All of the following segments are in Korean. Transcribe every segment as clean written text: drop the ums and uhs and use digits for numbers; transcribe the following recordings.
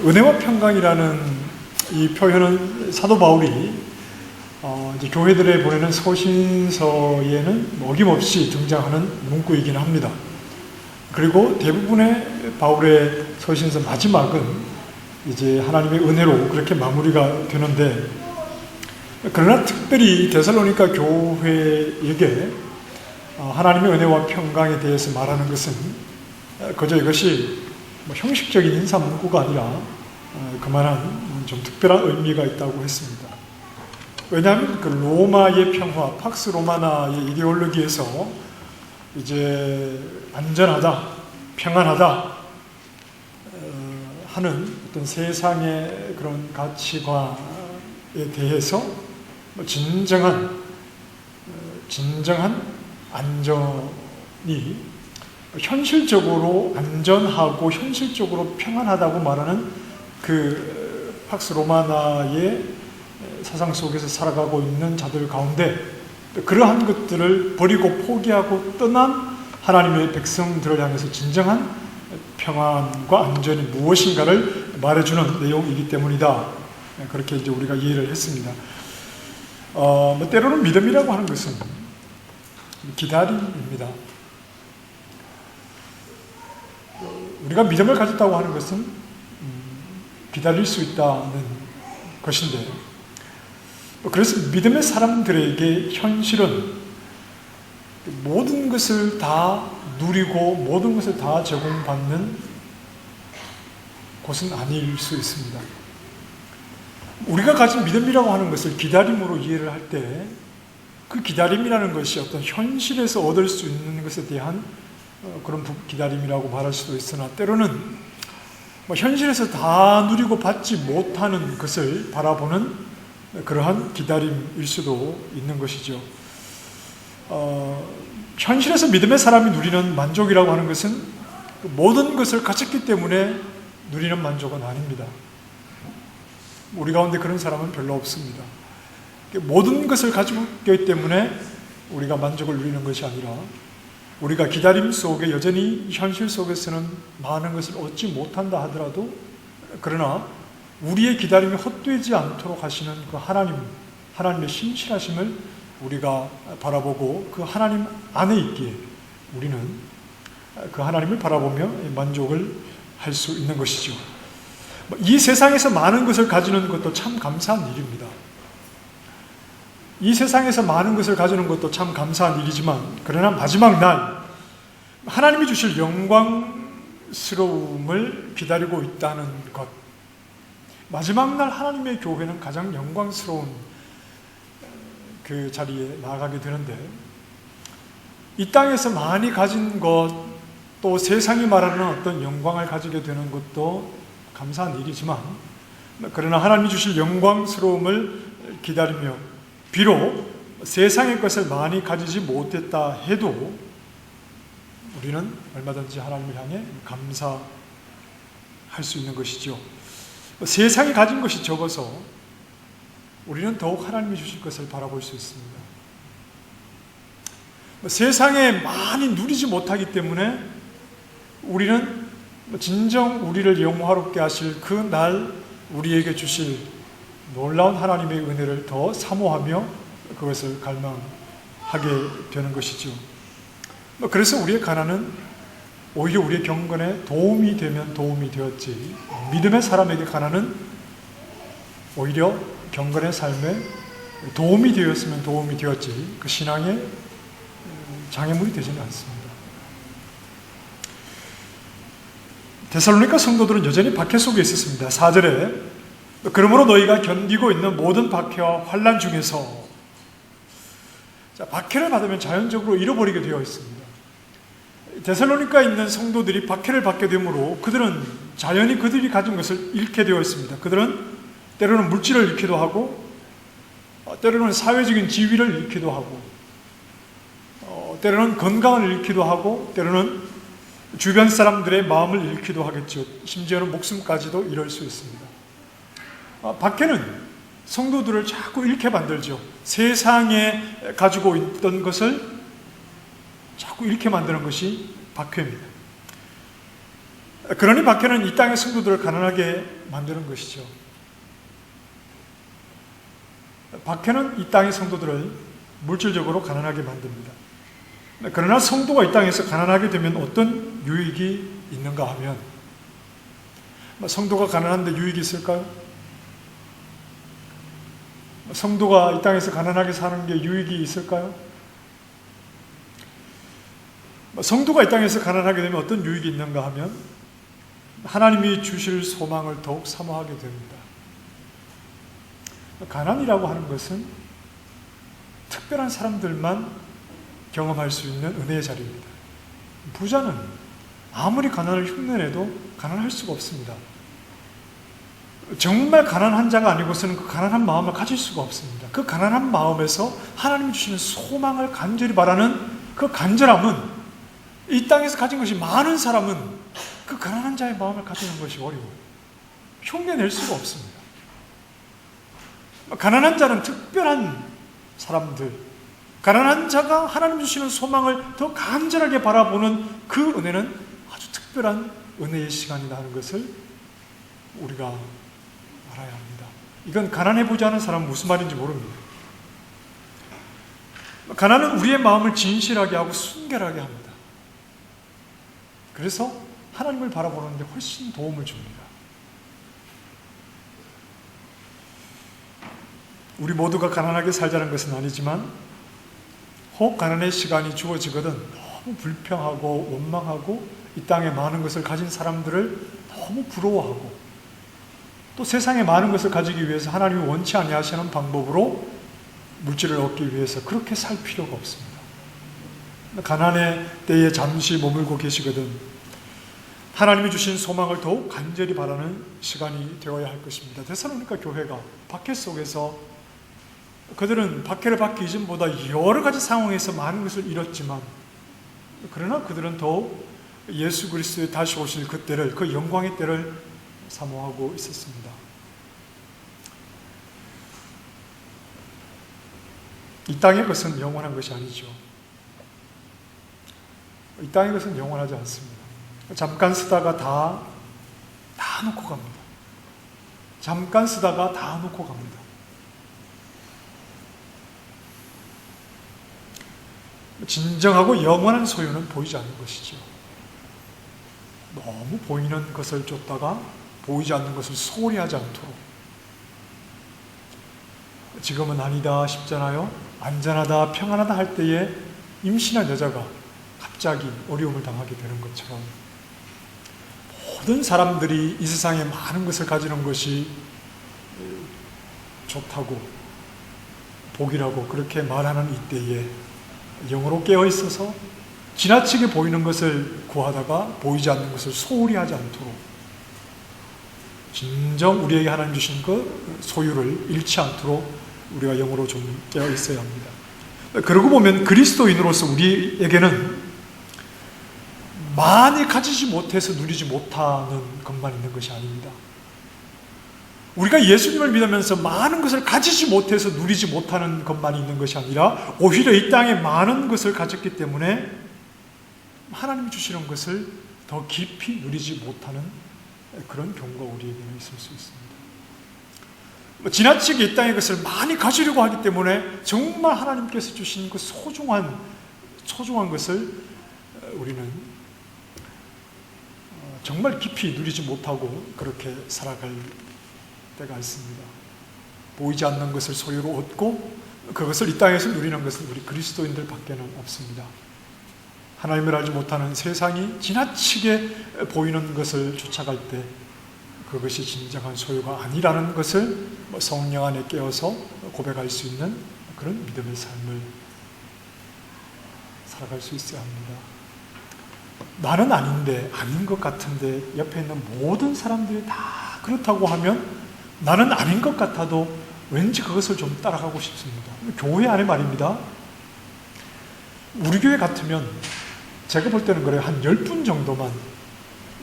은혜와 평강이라는 이 표현은 사도 바울이 이제 교회들에 보내는 서신서에는 어김없이 등장하는 문구이긴 합니다. 그리고 대부분의 바울의 서신서 마지막은 이제 하나님의 은혜로 그렇게 마무리가 되는데, 그러나 특별히 데살로니가 교회에게 하나님의 은혜와 평강에 대해서 말하는 것은 그저 이것이 형식적인 인사 문구가 아니라 그만한 좀 특별한 의미가 있다고 했습니다. 왜냐하면 그 로마의 평화, 팍스 로마나의 이데올로기에서 이제 안전하다, 평안하다 하는 어떤 세상의 그런 가치관에 대해서 진정한 안전이 현실적으로 안전하고 현실적으로 평안하다고 말하는 그 팍스 로마나의 사상 속에서 살아가고 있는 자들 가운데 그러한 것들을 버리고 포기하고 떠난 하나님의 백성들을 향해서 진정한 평안과 안전이 무엇인가를 말해주는 내용이기 때문이다. 그렇게 이제 우리가 이해를 했습니다. 때로는 믿음이라고 하는 것은 기다림입니다. 우리가 믿음을 가졌다고 하는 것은 기다릴 수 있다는 것인데, 그래서 믿음의 사람들에게 현실은 모든 것을 다 누리고 모든 것을 다 제공받는 곳은 아닐 수 있습니다. 우리가 가진 믿음이라고 하는 것을 기다림으로 이해를 할 때 그 기다림이라는 것이 어떤 현실에서 얻을 수 있는 것에 대한 그런 기다림이라고 말할 수도 있으나, 때로는 현실에서 다 누리고 받지 못하는 것을 바라보는 그러한 기다림일 수도 있는 것이죠. 현실에서 믿음의 사람이 누리는 만족이라고 하는 것은 모든 것을 가졌기 때문에 누리는 만족은 아닙니다. 우리 가운데 그런 사람은 별로 없습니다. 모든 것을 가지고 있기 때문에 우리가 만족을 누리는 것이 아니라, 우리가 기다림 속에 여전히 현실 속에서는 많은 것을 얻지 못한다 하더라도, 그러나 우리의 기다림이 헛되지 않도록 하시는 그 하나님의 신실하심을 우리가 바라보고 그 하나님 안에 있기에 우리는 그 하나님을 바라보며 만족을 할 수 있는 것이죠. 이 세상에서 많은 것을 가지는 것도 참 감사한 일입니다. 이 세상에서 많은 것을 가지는 것도 참 감사한 일이지만, 그러나 마지막 날 하나님이 주실 영광스러움을 기다리고 있다는 것, 마지막 날 하나님의 교회는 가장 영광스러운 그 자리에 나아가게 되는데, 이 땅에서 많이 가진 것, 또 세상이 말하는 어떤 영광을 가지게 되는 것도 감사한 일이지만, 그러나 하나님이 주실 영광스러움을 기다리며 비록 세상의 것을 많이 가지지 못했다 해도 우리는 얼마든지 하나님을 향해 감사할 수 있는 것이죠. 세상이 가진 것이 적어서 우리는 더욱 하나님이 주실 것을 바라볼 수 있습니다. 세상에 많이 누리지 못하기 때문에 우리는 진정 우리를 영화롭게 하실 그 날 우리에게 주실 놀라운 하나님의 은혜를 더 사모하며 그것을 갈망하게 되는 것이죠. 그래서 우리의 가난은 오히려 우리의 경건에 도움이 되면 도움이 되었지, 믿음의 사람에게 가난은 오히려 경건의 삶에 도움이 되었으면 도움이 되었지, 그 신앙의 장애물이 되지는 않습니다. 데살로니가 성도들은 여전히 박해 속에 있었습니다. 4절에 그러므로 너희가 견디고 있는 모든 박해와 환난 중에서, 박해를 받으면 자연적으로 잃어버리게 되어 있습니다. 데살로니가에 있는 성도들이 박해를 받게 되므로 그들은 자연히 그들이 가진 것을 잃게 되어 있습니다. 그들은 때로는 물질을 잃기도 하고, 때로는 사회적인 지위를 잃기도 하고, 때로는 건강을 잃기도 하고, 때로는 주변 사람들의 마음을 잃기도 하겠죠. 심지어는 목숨까지도 잃을 수 있습니다. 박해는 성도들을 자꾸 잃게 만들죠. 세상에 가지고 있던 것을 자꾸 잃게 만드는 것이 박해입니다. 그러니 박해는 이 땅의 성도들을 가난하게 만드는 것이죠. 박해는 이 땅의 성도들을 물질적으로 가난하게 만듭니다. 그러나 성도가 이 땅에서 가난하게 되면 어떤 유익이 있는가 하면, 성도가 가난한데 유익이 있을까요? 성도가 이 땅에서 가난하게 사는 게 유익이 있을까요? 성도가 이 땅에서 가난하게 되면 어떤 유익이 있는가 하면 하나님이 주실 소망을 더욱 사모하게 됩니다. 가난이라고 하는 것은 특별한 사람들만 경험할 수 있는 은혜의 자리입니다. 부자는 아무리 가난을 흉내내도 가난할 수가 없습니다. 정말 가난한 자가 아니고서는 그 가난한 마음을 가질 수가 없습니다. 그 가난한 마음에서 하나님이 주시는 소망을 간절히 바라는 그 간절함은, 이 땅에서 가진 것이 많은 사람은 그 가난한 자의 마음을 가지는 것이 어려워요. 흉내낼 수가 없습니다. 가난한 자는 특별한 사람들, 가난한 자가 하나님 주시는 소망을 더 간절하게 바라보는 그 은혜는 아주 특별한 은혜의 시간이다 하는 것을 우리가 알아야 합니다. 이건 가난해 보지 않은 사람은 무슨 말인지 모릅니다. 가난은 우리의 마음을 진실하게 하고 순결하게 합니다. 그래서 하나님을 바라보는 데 훨씬 도움을 줍니다. 우리 모두가 가난하게 살자는 것은 아니지만 혹 가난의 시간이 주어지거든 너무 불평하고 원망하고 이 땅에 많은 것을 가진 사람들을 너무 부러워하고 또 세상에 많은 것을 가지기 위해서 하나님이 원치 아니하시는 방법으로 물질을 얻기 위해서 그렇게 살 필요가 없습니다. 가난의 때에 잠시 머물고 계시거든 하나님이 주신 소망을 더욱 간절히 바라는 시간이 되어야 할 것입니다. 데살로니가 교회가 박해 속에서 그들은 박해를 받기 이전보다 여러 가지 상황에서 많은 것을 잃었지만 그러나 그들은 더욱 예수 그리스도의 다시 오실 그 때를, 그 영광의 때를 사모하고 있었습니다. 이 땅의 것은 영원한 것이 아니죠. 이 땅의 것은 영원하지 않습니다. 잠깐 쓰다가 다 놓고 갑니다. 잠깐 쓰다가 다 놓고 갑니다. 진정하고 영원한 소유는 보이지 않는 것이죠. 너무 보이는 것을 쫓다가 보이지 않는 것을 소홀히 하지 않도록. 지금은 아니다 싶잖아요. 안전하다, 평안하다 할 때에 임신한 여자가 갑자기 어려움을 당하게 되는 것처럼 모든 사람들이 이 세상에 많은 것을 가지는 것이 좋다고 복이라고 그렇게 말하는 이때에 영으로 깨어 있어서 지나치게 보이는 것을 구하다가 보이지 않는 것을 소홀히 하지 않도록 진정 우리에게 하나님 주신 그 소유를 잃지 않도록 우리가 영으로 좀 깨어 있어야 합니다. 그러고 보면 그리스도인으로서 우리에게는 많이 가지지 못해서 누리지 못하는 것만 있는 것이 아닙니다. 우리가 예수님을 믿으면서 많은 것을 가지지 못해서 누리지 못하는 것만 있는 것이 아니라 오히려 이 땅에 많은 것을 가졌기 때문에 하나님이 주시는 것을 더 깊이 누리지 못하는 그런 경우가 우리에게는 있을 수 있습니다. 지나치게 이 땅의 것을 많이 가지려고 하기 때문에 정말 하나님께서 주신 그 소중한 것을 우리는 정말 깊이 누리지 못하고 그렇게 살아갈 때가 있습니다. 보이지 않는 것을 소유로 얻고 그것을 이 땅에서 누리는 것은 우리 그리스도인들 밖에는 없습니다. 하나님을 알지 못하는 세상이 지나치게 보이는 것을 쫓아갈 때 그것이 진정한 소유가 아니라는 것을 성령 안에 깨어서 고백할 수 있는 그런 믿음의 삶을 살아갈 수 있어야 합니다. 나는 아닌데, 아닌 것 같은데 옆에 있는 모든 사람들이 다 그렇다고 하면 나는 아닌 것 같아도 왠지 그것을 좀 따라가고 싶습니다. 교회 안에 말입니다. 우리 교회 같으면 제가 볼 때는 그래요. 한 10분 정도만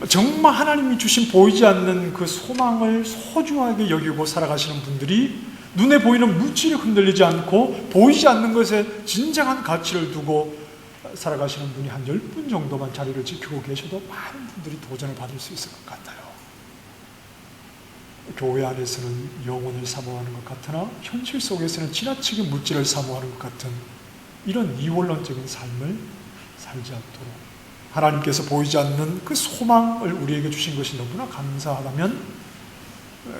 정말 하나님이 주신 보이지 않는 그 소망을 소중하게 여기고 살아가시는 분들이 눈에 보이는 물질이 흔들리지 않고 보이지 않는 것에 진정한 가치를 두고 살아가시는 분이 한 10분 정도만 자리를 지키고 계셔도 많은 분들이 도전을 받을 수 있을 것 같아요. 교회 안에서는 영혼을 사모하는 것 같으나 현실 속에서는 지나치게 물질을 사모하는 것 같은 이런 이원론적인 삶을 살지 않도록 하나님께서 보이지 않는 그 소망을 우리에게 주신 것이 너무나 감사하다면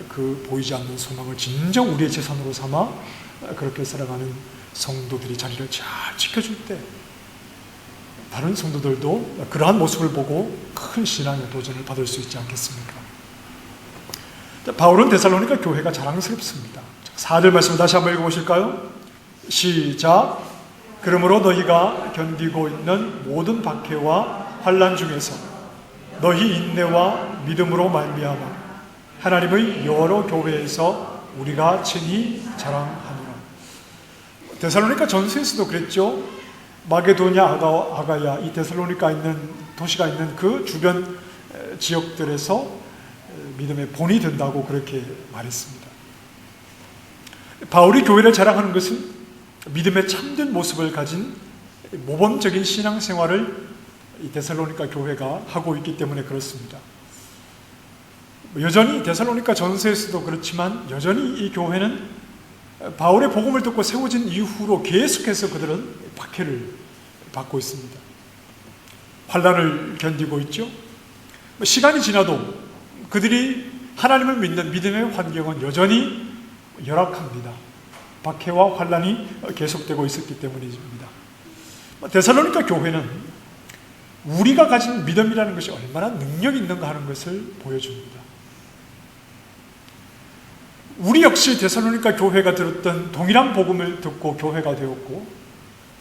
그 보이지 않는 소망을 진정 우리의 재산으로 삼아 그렇게 살아가는 성도들이 자리를 잘 지켜줄 때 다른 성도들도 그러한 모습을 보고 큰 신앙의 도전을 받을 수 있지 않겠습니까? 바울은 데살로니가 교회가 자랑스럽습니다. 4절 말씀 다시 한번 읽어보실까요? 시작. 그러므로 너희가 견디고 있는 모든 박해와 환난 중에서 너희 인내와 믿음으로 말미암아 하나님의 여러 교회에서 우리가 친히 자랑하노라. 데살로니가 전서에서도 그랬죠. 마게도냐, 아가야, 이 데살로니가 있는 도시가 있는 그 주변 지역들에서 믿음의 본이 된다고 그렇게 말했습니다. 바울이 교회를 자랑하는 것은 믿음의 참된 모습을 가진 모범적인 신앙생활을 이 데살로니가 교회가 하고 있기 때문에 그렇습니다. 여전히 데살로니가 전서에서도 그렇지만 여전히 이 교회는 바울의 복음을 듣고 세워진 이후로 계속해서 그들은 박해를 받고 있습니다. 환난을 견디고 있죠. 시간이 지나도 그들이 하나님을 믿는 믿음의 환경은 여전히 열악합니다. 박해와 환난이 계속되고 있었기 때문입니다. 데살로니가 교회는 우리가 가진 믿음이라는 것이 얼마나 능력이 있는가 하는 것을 보여줍니다. 우리 역시 데살로니가 교회가 들었던 동일한 복음을 듣고 교회가 되었고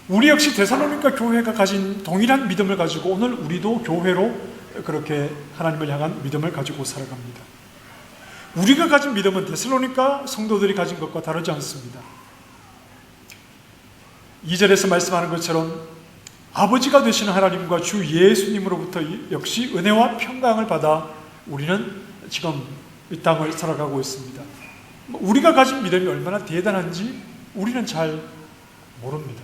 우리 역시 데살로니가 교회가 가진 동일한 믿음을 가지고 오늘 우리도 교회로 그렇게 하나님을 향한 믿음을 가지고 살아갑니다. 우리가 가진 믿음은 데살로니가 성도들이 가진 것과 다르지 않습니다. 2절에서 말씀하는 것처럼 아버지가 되시는 하나님과 주 예수님으로부터 역시 은혜와 평강을 받아 우리는 지금 이 땅을 살아가고 있습니다. 우리가 가진 믿음이 얼마나 대단한지 우리는 잘 모릅니다.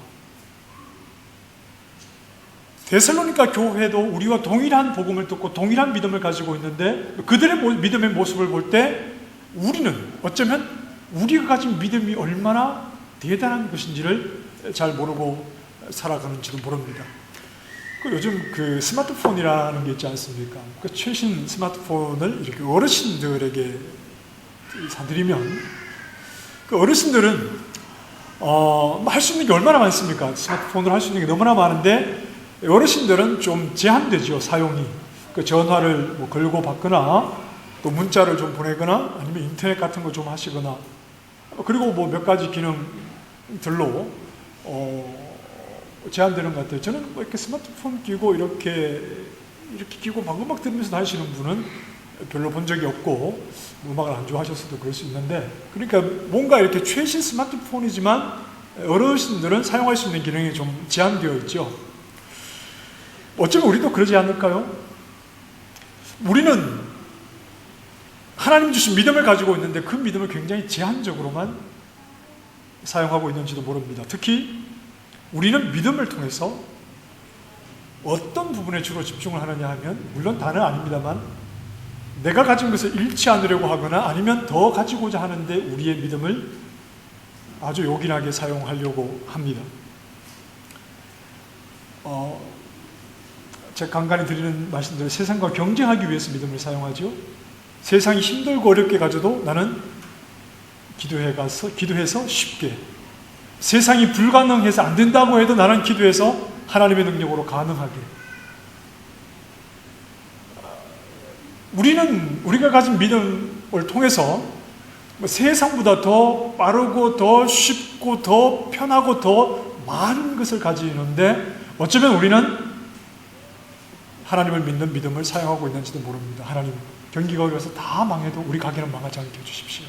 데살로니가 교회도 우리와 동일한 복음을 듣고 동일한 믿음을 가지고 있는데 그들의 믿음의 모습을 볼 때 우리는 어쩌면 우리가 가진 믿음이 얼마나 대단한 것인지를 잘 모르고 살아가는지도 모릅니다. 요즘 그 스마트폰이라는 게 있지 않습니까? 그 최신 스마트폰을 이렇게 어르신들에게 사드리면 그 어르신들은 할 수 있는 게 얼마나 많습니까? 스마트폰으로 할 수 있는 게 너무나 많은데 어르신들은 좀 제한되죠, 사용이. 그 전화를 뭐 걸고 받거나 또 문자를 좀 보내거나 아니면 인터넷 같은 거 좀 하시거나 그리고 뭐 몇 가지 기능들로 제한되는 것 같아요. 저는 뭐 이렇게 스마트폰 끼고 이렇게 끼고 막 음악 들으면서 다니시는 분은 별로 본 적이 없고 음악을 안 좋아하셨어도 그럴 수 있는데 그러니까 뭔가 이렇게 최신 스마트폰이지만 어르신들은 사용할 수 있는 기능이 좀 제한되어 있죠. 어쩌면 우리도 그러지 않을까요? 우리는 하나님 주신 믿음을 가지고 있는데 그 믿음을 굉장히 제한적으로만 사용하고 있는지도 모릅니다. 특히 우리는 믿음을 통해서 어떤 부분에 주로 집중을 하느냐 하면 물론 다는 아닙니다만 내가 가진 것을 잃지 않으려고 하거나 아니면 더 가지고자 하는데 우리의 믿음을 아주 요긴하게 사용하려고 합니다. 제가 간간히 드리는 말씀대로 세상과 경쟁하기 위해서 믿음을 사용하죠. 세상이 힘들고 어렵게 가져도 나는 기도해서 쉽게 세상이 불가능해서 안 된다고 해도 나는 기도해서 하나님의 능력으로 가능하게 우리가 가진 믿음을 통해서 세상보다 더 빠르고 더 쉽고 더 편하고 더 많은 것을 가지는데 어쩌면 우리는 하나님을 믿는 믿음을 사용하고 있는지도 모릅니다. 하나님, 경기가 어려워서 다 망해도 우리 가게는 망하지 않게 해주십시오.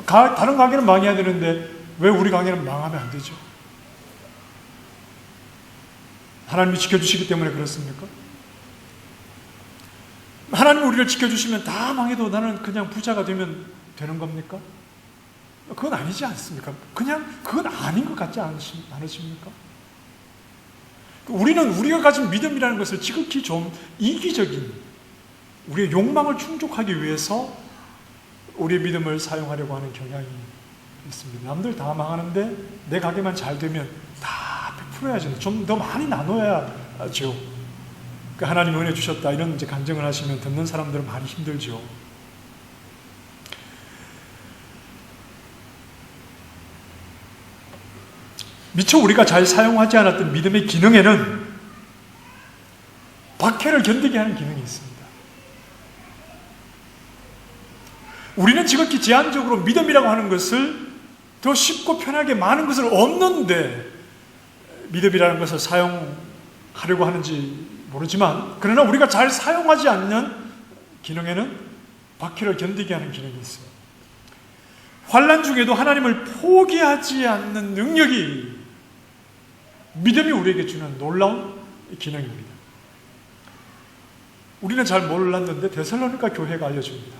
다른 가게는 망해야 되는데 왜 우리 가게는 망하면 안 되죠? 하나님이 지켜주시기 때문에 그렇습니까? 하나님이 우리를 지켜주시면 다 망해도 나는 그냥 부자가 되면 되는 겁니까? 그건 아니지 않습니까? 그냥 그건 아닌 것 같지 않으십니까? 우리는 우리가 가진 믿음이라는 것을 지극히 좀 이기적인 우리의 욕망을 충족하기 위해서 우리의 믿음을 사용하려고 하는 경향이 있습니다. 남들 다 망하는데 내 가게만 잘 되면 다 베풀어야죠. 좀 더 많이 나눠야죠. 하나님 은혜 주셨다 이런 이제 간증을 하시면 듣는 사람들은 많이 힘들죠. 미처 우리가 잘 사용하지 않았던 믿음의 기능에는 박해를 견디게 하는 기능이 있습니다. 우리는 지극히 제한적으로 믿음이라고 하는 것을 더 쉽고 편하게 많은 것을 얻는데 믿음이라는 것을 사용하려고 하는지 모르지만, 그러나 우리가 잘 사용하지 않는 기능에는 박해를 견디게 하는 기능이 있어요. 환난 중에도 하나님을 포기하지 않는 능력이 믿음이 우리에게 주는 놀라운 기능입니다. 우리는 잘 몰랐는데 데살로니가 교회가 알려줍니다.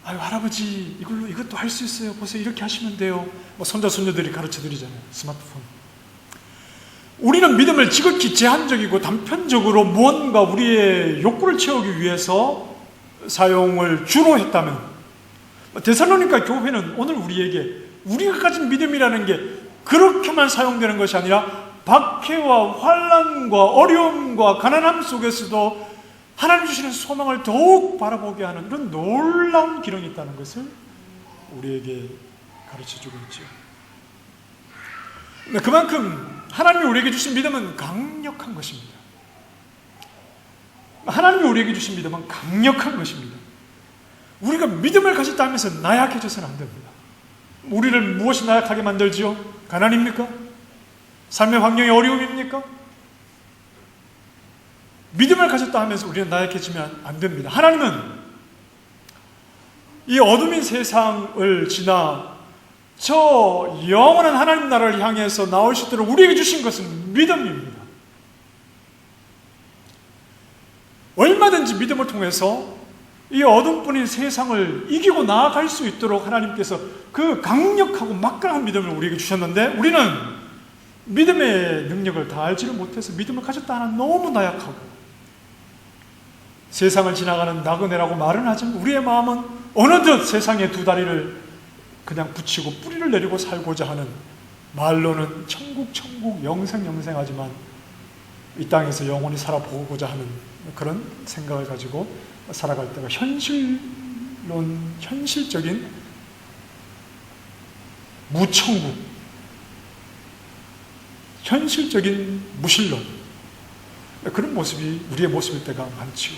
아유, 할아버지 이것도 할 수 있어요. 보세요, 이렇게 하시면 돼요. 손자 손녀들이 가르쳐 드리잖아요. 스마트폰. 우리는 믿음을 지극히 제한적이고 단편적으로 무언가 우리의 욕구를 채우기 위해서 사용을 주로 했다면, 데살로니가 교회는 오늘 우리에게 우리가 가진 믿음이라는 게 그렇게만 사용되는 것이 아니라 박해와 환난과 어려움과 가난함 속에서도 하나님 주시는 소망을 더욱 바라보게 하는 이런 놀라운 기능이 있다는 것을 우리에게 가르쳐주고 있죠. 그만큼 하나님이 우리에게 주신 믿음은 강력한 것입니다. 하나님이 우리에게 주신 믿음은 강력한 것입니다. 우리가 믿음을 가졌다 하면서 나약해져서는 안 됩니다. 우리를 무엇이 나약하게 만들지요? 가난입니까? 삶의 환경의 어려움입니까? 믿음을 가졌다 하면서 우리는 나약해지면 안 됩니다. 하나님은 이 어둠인 세상을 지나 저 영원한 하나님 나라를 향해서 나올 수 있도록 우리에게 주신 것은 믿음입니다. 얼마든지 믿음을 통해서 이 어둠뿐인 세상을 이기고 나아갈 수 있도록 하나님께서 그 강력하고 막강한 믿음을 우리에게 주셨는데, 우리는 믿음의 능력을 다 알지를 못해서 믿음을 가졌다 하나 너무 나약하고 세상을 지나가는 나그네라고 말은 하지만 우리의 마음은 어느덧 세상의 두 다리를 그냥 붙이고 뿌리를 내리고 살고자 하는, 말로는 천국 영생하지만 이 땅에서 영원히 살아보고자 하는 그런 생각을 가지고 살아갈 때가 현실적인 무천국, 현실적인 무신론, 그런 모습이 우리의 모습일 때가 많지요.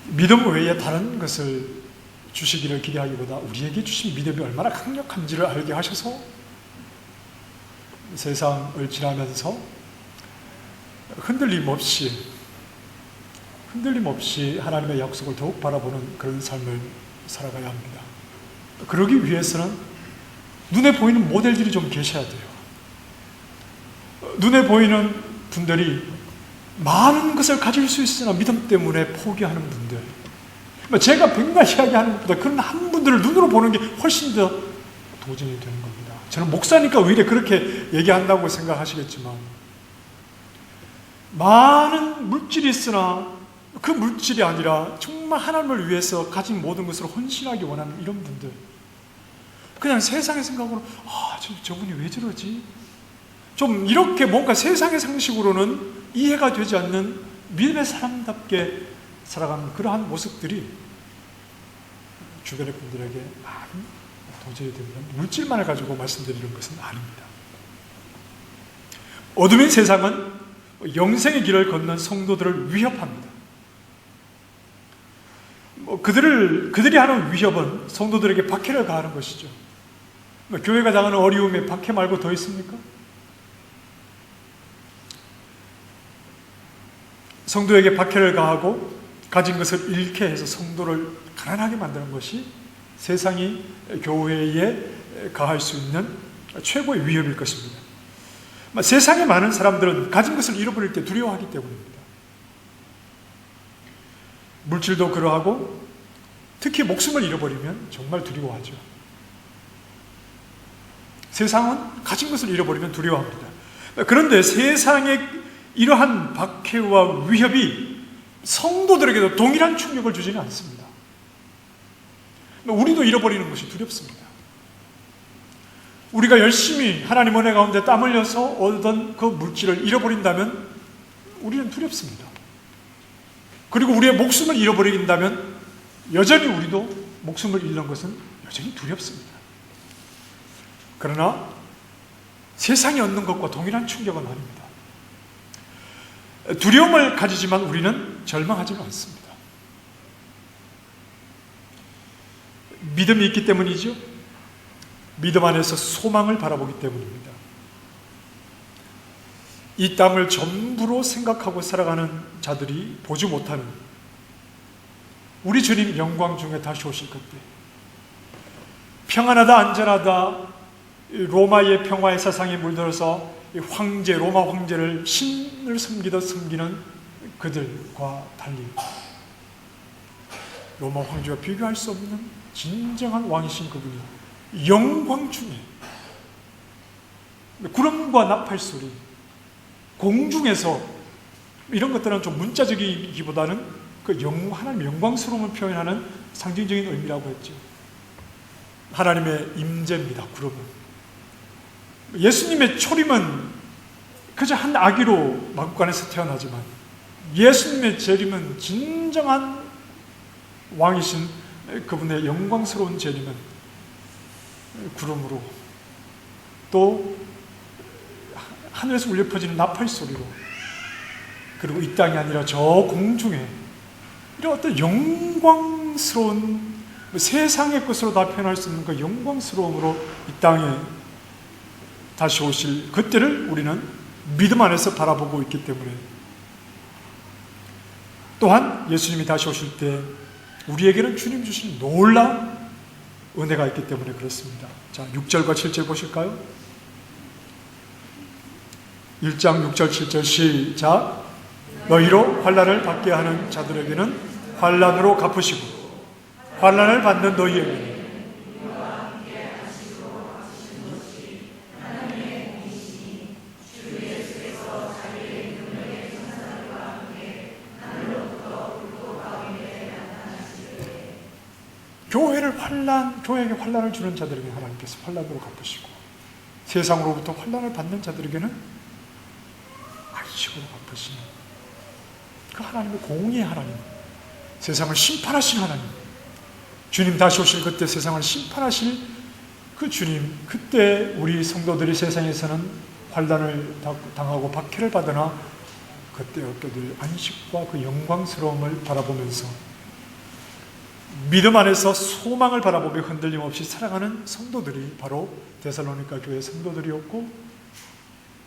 믿음 외에 다른 것을 주시기를 기대하기보다 우리에게 주신 믿음이 얼마나 강력한지를 알게 하셔서 세상을 지나면서 흔들림 없이 하나님의 약속을 더욱 바라보는 그런 삶을 살아가야 합니다. 그러기 위해서는 눈에 보이는 모델들이 좀 계셔야 돼요. 눈에 보이는 분들이 많은 것을 가질 수 있으나 믿음 때문에 포기하는 분들, 제가 백날 이야기하는 것보다 그런 한 분들을 눈으로 보는 게 훨씬 더 도전이 되는 겁니다. 저는 목사니까 오히려 그렇게 얘기한다고 생각하시겠지만, 많은 물질이 있으나 그 물질이 아니라 정말 하나님을 위해서 가진 모든 것을 헌신하기 원하는 이런 분들, 그냥 세상의 생각으로 저분이 왜 저러지? 좀 이렇게 뭔가 세상의 상식으로는 이해가 되지 않는 믿음의 사람답게 살아가는 그러한 모습들이 주변의 분들에게 많이 도전이 됩니다. 물질만을 가지고 말씀드리는 것은 아닙니다. 어둠인 세상은 영생의 길을 걷는 성도들을 위협합니다. 그들이 하는 위협은 성도들에게 박해를 가하는 것이죠. 교회가 당하는 어려움에 박해 말고 더 있습니까? 성도에게 박해를 가하고 가진 것을 잃게 해서 성도를 가난하게 만드는 것이 세상이 교회에 가할 수 있는 최고의 위협일 것입니다. 세상에 많은 사람들은 가진 것을 잃어버릴 때 두려워하기 때문입니다. 물질도 그러하고 특히 목숨을 잃어버리면 정말 두려워하죠. 세상은 가진 것을 잃어버리면 두려워합니다. 그런데 세상의 이러한 박해와 위협이 성도들에게도 동일한 충격을 주지는 않습니다. 우리도 잃어버리는 것이 두렵습니다. 우리가 열심히 하나님 은혜 가운데 땀 흘려서 얻은 그 물질을 잃어버린다면 우리는 두렵습니다. 그리고 우리의 목숨을 잃어버린다면 여전히 우리도 목숨을 잃는 것은 여전히 두렵습니다. 그러나 세상이 얻는 것과 동일한 충격은 아닙니다. 두려움을 가지지만 우리는 절망하지는 않습니다. 믿음이 있기 때문이죠. 믿음 안에서 소망을 바라보기 때문입니다. 이 땅을 전부로 생각하고 살아가는 자들이 보지 못하는 우리 주님 영광 중에 다시 오실 그때, 평안하다 안전하다 로마의 평화의 사상에 물들어서 황제, 로마 황제를 신을 섬기듯 섬기는 그들과 달리 로마 황제와 비교할 수 없는 진정한 왕이신 그분이 영광 중에 구름과 나팔소리, 공중에서 이런 것들은 좀 문자적이기보다는 그 하나님의 영광스러움을 표현하는 상징적인 의미라고 했죠. 하나님의 임재입니다. 구름은. 예수님의 초림은 그저 한 아기로 마구간에서 태어나지만 예수님의 재림은 진정한 왕이신 그분의 영광스러운 재림은 구름으로, 또 하늘에서 울려 퍼지는 나팔 소리로, 그리고 이 땅이 아니라 저 공중에 이런 어떤 영광스러운, 세상의 것으로 다 표현할 수 없는 그 영광스러움으로 이 땅에 다시 오실 그때를 우리는 믿음 안에서 바라보고 있기 때문에, 또한 예수님이 다시 오실 때 우리에게는 주님 주신 놀라운 은혜가 있기 때문에 그렇습니다. 자, 6절과 7절 보실까요? 1장 6절 7절 시작. 너희로 환난을 받게 하는 자들에게는 환난으로 갚으시고 환난을 받는 너희에게는 교회에게 환난을 주는 자들에게 하나님께서 환난으로 갚으시고, 세상으로부터 환난을 받는 자들에게는 안식으로 갚으시는 그 하나님의 공의의 하나님, 세상을 심판하신 하나님, 주님 다시 오실 그때 세상을 심판하실 그 주님, 그때 우리 성도들이 세상에서는 환난을 당하고 박해를 받으나 그때 얻게 될 안식과 그 영광스러움을 바라보면서 믿음 안에서 소망을 바라보며 흔들림 없이 살아가는 성도들이 바로 데살로니가 교회 성도들이었고,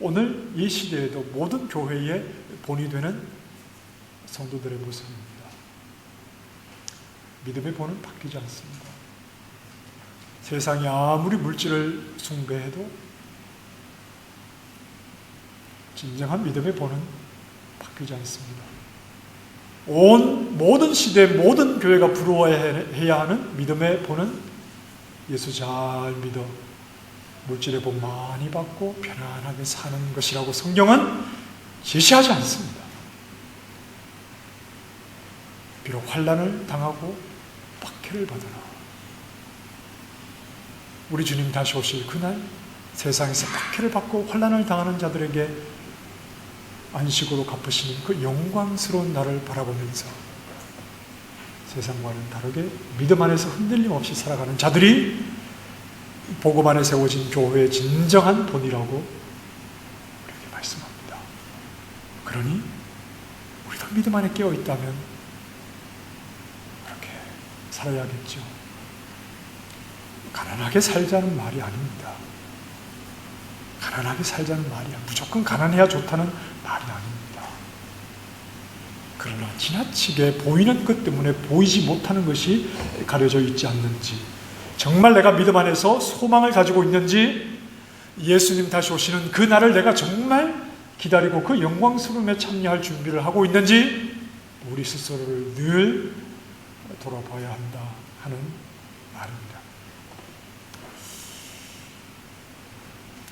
오늘 이 시대에도 모든 교회의 본이 되는 성도들의 모습입니다. 믿음의 본은 바뀌지 않습니다. 세상이 아무리 물질을 숭배해도 진정한 믿음의 본은 바뀌지 않습니다. 모든 시대, 모든 교회가 부러워해야 하는 믿음의 본은 예수 잘 믿어 물질의 복 많이 받고 편안하게 사는 것이라고 성경은 제시하지 않습니다. 비록 환난을 당하고 박해를 받으나 우리 주님 다시 오실 그날 세상에서 박해를 받고 환난을 당하는 자들에게 안식으로 갚으시는 그 영광스러운 날을 바라보면서 세상과는 다르게 믿음 안에서 흔들림 없이 살아가는 자들이 복음 안에 세워진 교회의 진정한 본이라고 우리에게 말씀합니다. 그러니 우리도 믿음 안에 깨어 있다면 그렇게 살아야겠죠. 가난하게 살자는 말이 아닙니다. 가난하게 살자는 말이 무조건 가난해야 좋다는 말이 아닙니다. 그러나 지나치게 보이는 것 때문에 보이지 못하는 것이 가려져 있지 않는지, 정말 내가 믿음 안에서 소망을 가지고 있는지, 예수님 다시 오시는 그 날을 내가 정말 기다리고 그 영광스러움에 참여할 준비를 하고 있는지 우리 스스로를 늘 돌아봐야 한다 하는 말입니다.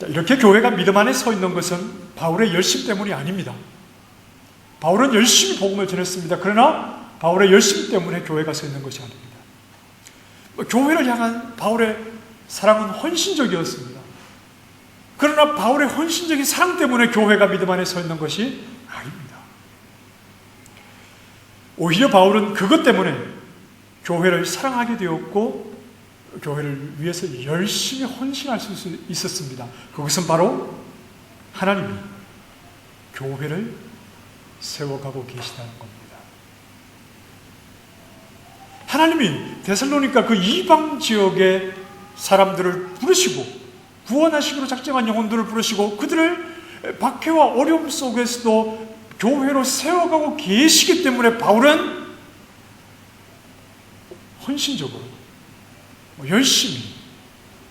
이렇게 교회가 믿음 안에 서 있는 것은 바울의 열심 때문이 아닙니다. 바울은 열심히 복음을 전했습니다. 그러나 바울의 열심 때문에 교회가 서 있는 것이 아닙니다. 교회를 향한 바울의 사랑은 헌신적이었습니다. 그러나 바울의 헌신적인 사랑 때문에 교회가 믿음 안에 서 있는 것이 아닙니다. 오히려 바울은 그것 때문에 교회를 사랑하게 되었고 교회를 위해서 열심히 헌신할 수 있었습니다. 그것은 바로 하나님이 교회를 세워가고 계시다는 겁니다. 하나님이 데살로니가 그 이방 지역의 사람들을 부르시고 구원하시기로 작정한 영혼들을 부르시고 그들을 박해와 어려움 속에서도 교회로 세워가고 계시기 때문에 바울은 헌신적으로 열심히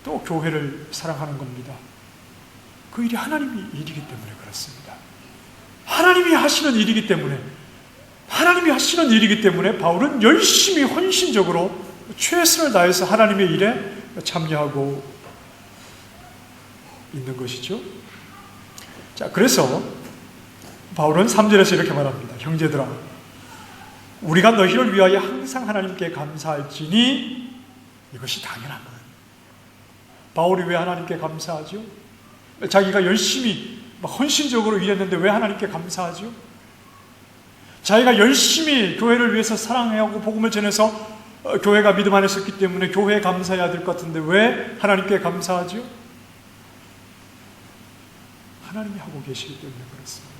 또 교회를 사랑하는 겁니다. 그 일이 하나님의 일이기 때문에 그렇습니다. 하나님이 하시는 일이기 때문에 바울은 열심히 헌신적으로 최선을 다해서 하나님의 일에 참여하고 있는 것이죠. 자, 그래서 바울은 3절에서 이렇게 말합니다. 형제들아, 우리가 너희를 위하여 항상 하나님께 감사할지니 이것이 당연한 거예요. 바울이 왜 하나님께 감사하죠? 자기가 열심히 헌신적으로 일했는데 왜 하나님께 감사하죠? 자기가 열심히 교회를 위해서 사랑하고 복음을 전해서 교회가 믿음 안에 섰기 때문에 교회에 감사해야 될 것 같은데 왜 하나님께 감사하죠? 하나님이 하고 계시기 때문에 그렇습니다.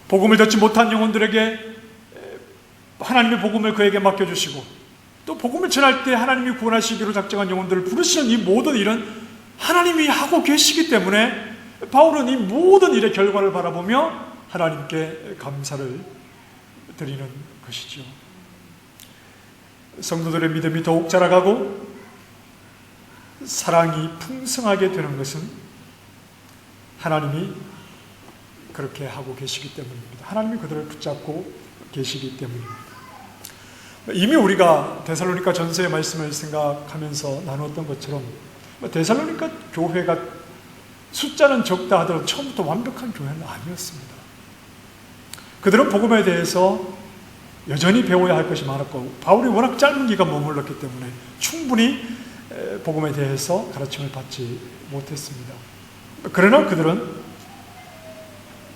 복음을 듣지 못한 영혼들에게 하나님의 복음을 그에게 맡겨주시고 또 복음을 전할 때 하나님이 구원하시기로 작정한 영혼들을 부르시는 이 모든 일은 하나님이 하고 계시기 때문에 바울은 이 모든 일의 결과를 바라보며 하나님께 감사를 드리는 것이죠. 성도들의 믿음이 더욱 자라가고 사랑이 풍성하게 되는 것은 하나님이 그렇게 하고 계시기 때문입니다. 하나님이 그들을 붙잡고 계시기 때문입니다. 이미 우리가 데살로니가 전서의 말씀을 생각하면서 나누었던 것처럼 데살로니가 교회가 숫자는 적다 하더라도 처음부터 완벽한 교회는 아니었습니다. 그들은 복음에 대해서 여전히 배워야 할 것이 많았고 바울이 워낙 짧은 기간 머물렀기 때문에 충분히 복음에 대해서 가르침을 받지 못했습니다. 그러나 그들은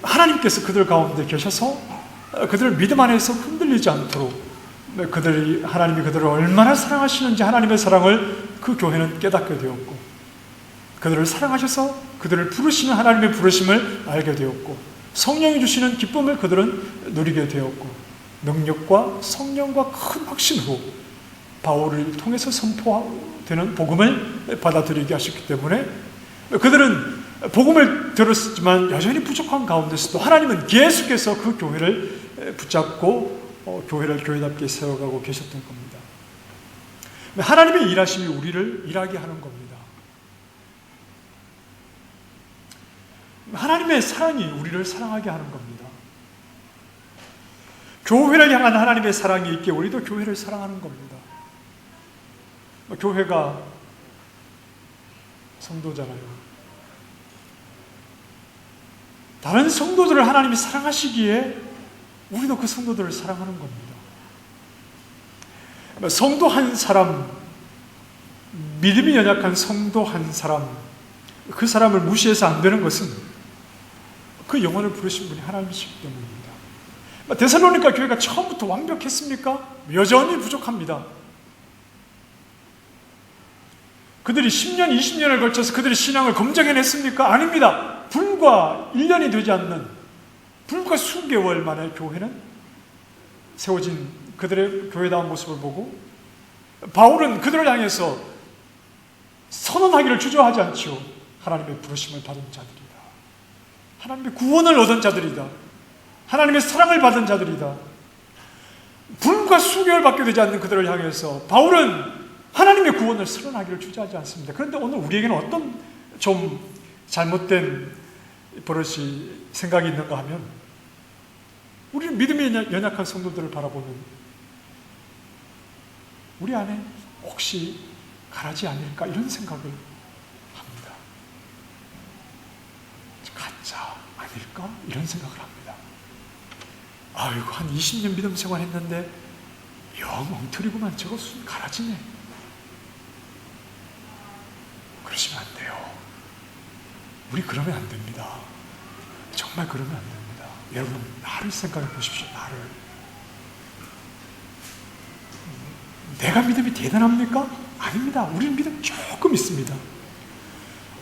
하나님께서 그들 가운데 계셔서 그들을 믿음 안에서 흔들리지 않도록 하나님이 그들을 얼마나 사랑하시는지 하나님의 사랑을 그 교회는 깨닫게 되었고 그들을 사랑하셔서 그들을 부르시는 하나님의 부르심을 알게 되었고 성령이 주시는 기쁨을 그들은 누리게 되었고 능력과 성령과 큰 확신으로 바울을 통해서 선포되는 복음을 받아들이게 하셨기 때문에 그들은 복음을 들었지만 여전히 부족한 가운데서도 하나님은 계속해서 그 교회를 붙잡고 교회를 교회답게 세워가고 계셨던 겁니다. 하나님의 일하심이 우리를 일하게 하는 겁니다. 하나님의 사랑이 우리를 사랑하게 하는 겁니다. 교회를 향한 하나님의 사랑이 있기에 우리도 교회를 사랑하는 겁니다. 교회가 성도잖아요. 다른 성도들을 하나님이 사랑하시기에 우리도 그 성도들을 사랑하는 겁니다. 성도 한 사람, 믿음이 연약한 성도 한 사람, 그 사람을 무시해서 안 되는 것은 그 영혼을 부르신 분이 하나님이시기 때문입니다. 데살로니가 교회가 처음부터 완벽했습니까? 여전히 부족합니다. 그들이 10년, 20년을 걸쳐서 그들의 신앙을 검증해냈습니까? 아닙니다. 불과 1년이 되지 않는 불과 수개월 만에 교회는 세워진 그들의 교회다운 모습을 보고 바울은 그들을 향해서 선언하기를 주저하지 않지요. 하나님의 부르심을 받은 자들이다. 하나님의 구원을 얻은 자들이다. 하나님의 사랑을 받은 자들이다. 불과 수개월밖에 되지 않는 그들을 향해서 바울은 하나님의 구원을 선언하기를 주저하지 않습니다. 그런데 오늘 우리에게는 어떤 좀 잘못된 버릇이 생각이 있는가 하면 우리는 믿음이 연약한 성도들을 바라보는 우리 안에 혹시 가라지 아닐까 이런 생각을 합니다. 아닐까? 이런 생각을 합니다. 아이고, 한 20년 믿음 생활 했는데 영 엉터리구만. 저거 순 가라지네. 그러시면 안 돼요. 우리 그러면 안 됩니다. 정말 그러면 안 됩니다. 여러분, 나를 생각해 보십시오. 나를. 내가 믿음이 대단합니까? 아닙니다. 우리는 믿음 조금 있습니다.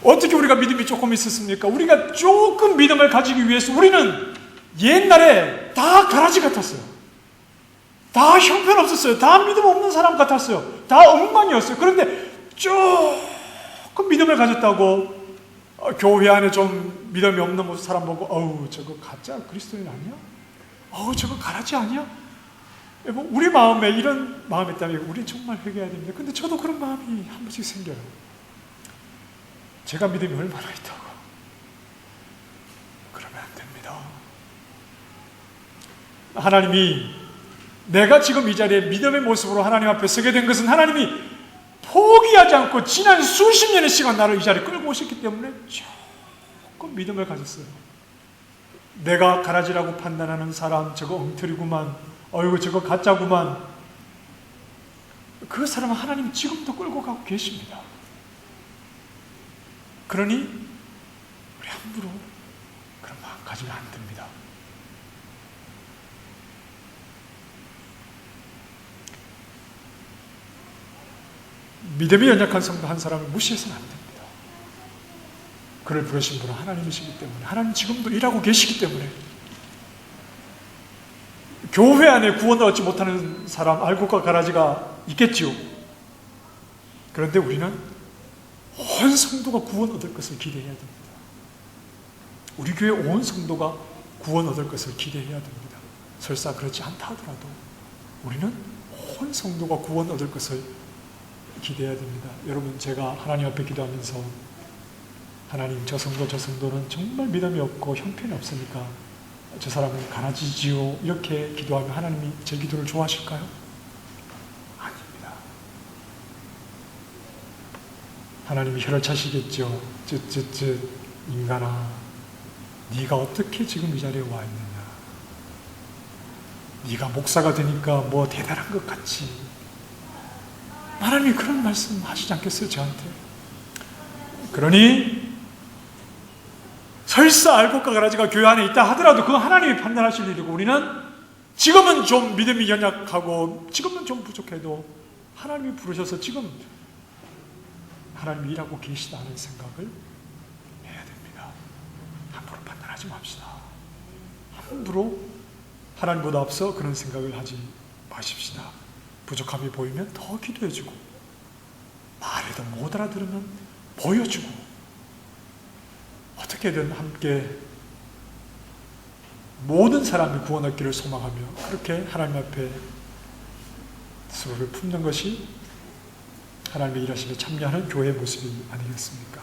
어떻게 우리가 믿음이 조금 있었습니까? 우리가 조금 믿음을 가지기 위해서 우리는 옛날에 다 가라지 같았어요. 다 형편없었어요. 다 믿음 없는 사람 같았어요. 다 엉망이었어요. 그런데 조금 믿음을 가졌다고 교회 안에 좀 믿음이 없는 사람 보고 어우, 저거 가짜 그리스도인 아니야? 어우, 저거 가라지 아니야? 우리 마음에 이런 마음이 있다면 우리는 정말 회개해야 됩니다. 근데 저도 그런 마음이 한 번씩 생겨요. 제가 믿음이 얼마나 있다고. 그러면 안 됩니다. 하나님이 내가 지금 이 자리에 믿음의 모습으로 하나님 앞에 서게 된 것은 하나님이 포기하지 않고 지난 수십 년의 시간 나를 이 자리에 끌고 오셨기 때문에 조금 믿음을 가졌어요. 내가 가라지라고 판단하는 사람, 저거 엉터리구만, 어이구 저거 가짜구만, 그 사람은 하나님 지금도 끌고 가고 계십니다. 그러니 우리 함부로 그런 마음 가지면 안 됩니다. 믿음이 연약한 성도 한 사람을 무시해서는 안 됩니다. 그를 부르신 분은 하나님이시기 때문에, 하나님 지금도 일하고 계시기 때문에, 교회 안에 구원을 얻지 못하는 사람, 알곡과 가라지가 있겠지요. 그런데 우리는 온 성도가 구원 얻을 것을 기대해야 됩니다. 우리 교회 온 성도가 구원 얻을 것을 기대해야 됩니다. 설사 그렇지 않다 하더라도 우리는 온 성도가 구원 얻을 것을 기대해야 됩니다. 여러분, 제가 하나님 앞에 기도하면서 하나님, 저 성도는 정말 믿음이 없고 형편이 없으니까 저 사람은 가라지지요, 이렇게 기도하면 하나님이 제 기도를 좋아하실까요? 아닙니다. 하나님이 혀를 차시겠죠. 인간아, 네가 어떻게 지금 이 자리에 와 있느냐. 네가 목사가 되니까 뭐 대단한 것 같지. 하나님이 그런 말씀 하시지 않겠어요, 저한테? 그러니 설사 알곡과 가라지가 교회 안에 있다 하더라도 그건 하나님이 판단하실 일이고, 우리는 지금은 좀 믿음이 연약하고 지금은 좀 부족해도 하나님이 부르셔서 지금 하나님이 일하고 계시다는 생각을 해야 됩니다. 함부로 판단하지 맙시다. 함부로 하나님보다 앞서 그런 생각을 하지 마십시다. 부족함이 보이면 더 기도해주고, 말해도 못 알아들으면 보여주고, 어떻게든 함께 모든 사람이 구원 얻기를 소망하며 그렇게 하나님 앞에 서로를 품는 것이 하나님의 일하심에 참여하는 교회의 모습이 아니겠습니까?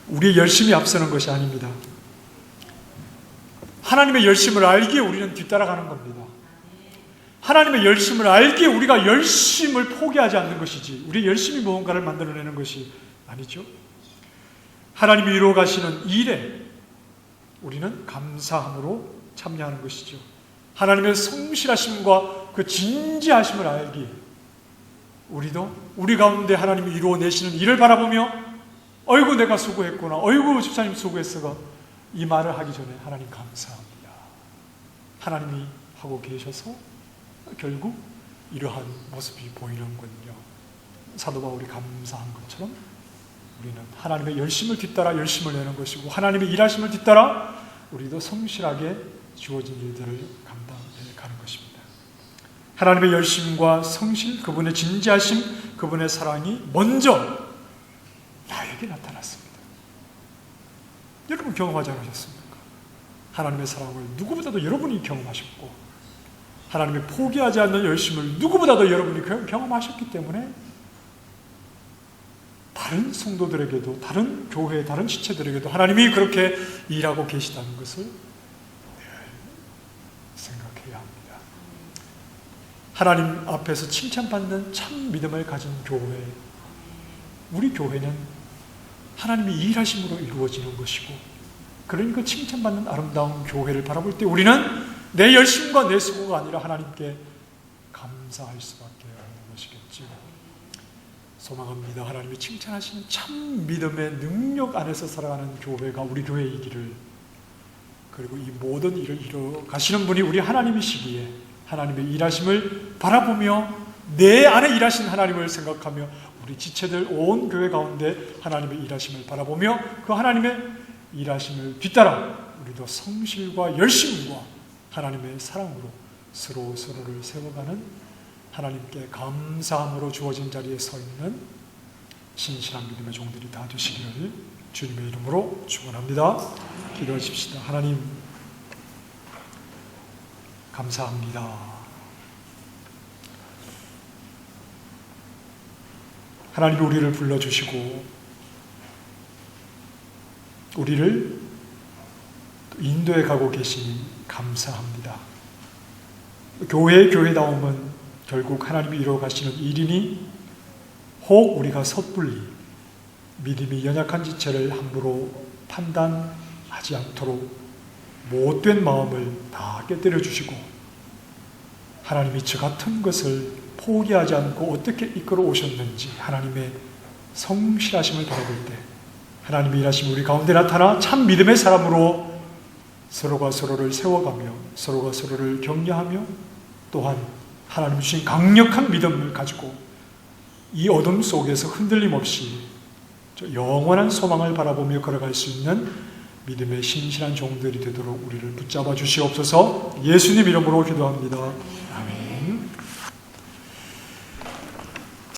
우리의 열심이 앞서는 것이 아닙니다. 하나님의 열심을 알기에 우리는 뒤따라가는 겁니다. 하나님의 열심을 알기에 우리가 열심을 포기하지 않는 것이지, 우리의 열심이 무언가를 만들어내는 것이 아니죠. 하나님이 이루어 가시는 일에 우리는 감사함으로 참여하는 것이죠. 하나님의 성실하심과 그 진지하심을 알기에 우리도 우리 가운데 하나님이 이루어내시는 일을 바라보며 어이구 내가 수고했구나, 어이구 집사님 수고했어가, 이 말을 하기 전에 하나님 감사합니다. 하나님이 하고 계셔서 결국 이러한 모습이 보이는군요. 사도 바울이 감사한 것처럼 우리는 하나님의 열심을 뒤따라 열심을 내는 것이고, 하나님의 일하심을 뒤따라 우리도 성실하게 주어진 일들을 감당해 가는 것입니다. 하나님의 열심과 성실, 그분의 진지하심, 그분의 사랑이 먼저 나에게 나타났습니다. 여러분 경험하지 않으셨습니까? 하나님의 사랑을 누구보다도 여러분이 경험하셨고, 하나님이 포기하지 않는 열심을 누구보다도 여러분이 경험하셨기 때문에 다른 성도들에게도, 다른 교회, 다른 지체들에게도 하나님이 그렇게 일하고 계시다는 것을 생각해야 합니다. 하나님 앞에서 칭찬받는 참 믿음을 가진 교회, 우리 교회는 하나님이 일하심으로 이루어지는 것이고, 그러니까 칭찬받는 아름다운 교회를 바라볼 때 우리는 내 열심과 내 수고가 아니라 하나님께 감사할 수밖에 없는 것이겠지요. 소망합니다. 하나님이 칭찬하시는 참 믿음의 능력 안에서 살아가는 교회가 우리 교회이기를, 그리고 이 모든 일을 이루어 가시는 분이 우리 하나님이시기에 하나님의 일하심을 바라보며 내 안에 일하신 하나님을 생각하며 우리 지체들 온 교회 가운데 하나님의 일하심을 바라보며 그 하나님의 일하심을 뒤따라 우리도 성실과 열심과 하나님의 사랑으로 서로를 세워가는, 하나님께 감사함으로 주어진 자리에 서 있는 신실한 믿음의 종들이 다 되시기를 주님의 이름으로 축원합니다. 기도하십시다. 하나님, 감사합니다. 하나님이 우리를 불러주시고 우리를 인도해 가고 계시니 감사합니다. 교회의 교회다움은 결국 하나님이 이루어 가시는 일이니 혹 우리가 섣불리 믿음이 연약한 지체를 함부로 판단하지 않도록 못된 마음을 다 깨뜨려 주시고 하나님이 저 같은 것을 포기하지 않고 어떻게 이끌어 오셨는지 하나님의 성실하심을 바라볼 때 하나님의 일하심이 우리 가운데 나타나 참 믿음의 사람으로 서로가 서로를 세워가며 서로가 서로를 격려하며 또한 하나님 주신 강력한 믿음을 가지고 이 어둠 속에서 흔들림 없이 영원한 소망을 바라보며 걸어갈 수 있는 믿음의 신실한 종들이 되도록 우리를 붙잡아 주시옵소서. 예수님 이름으로 기도합니다.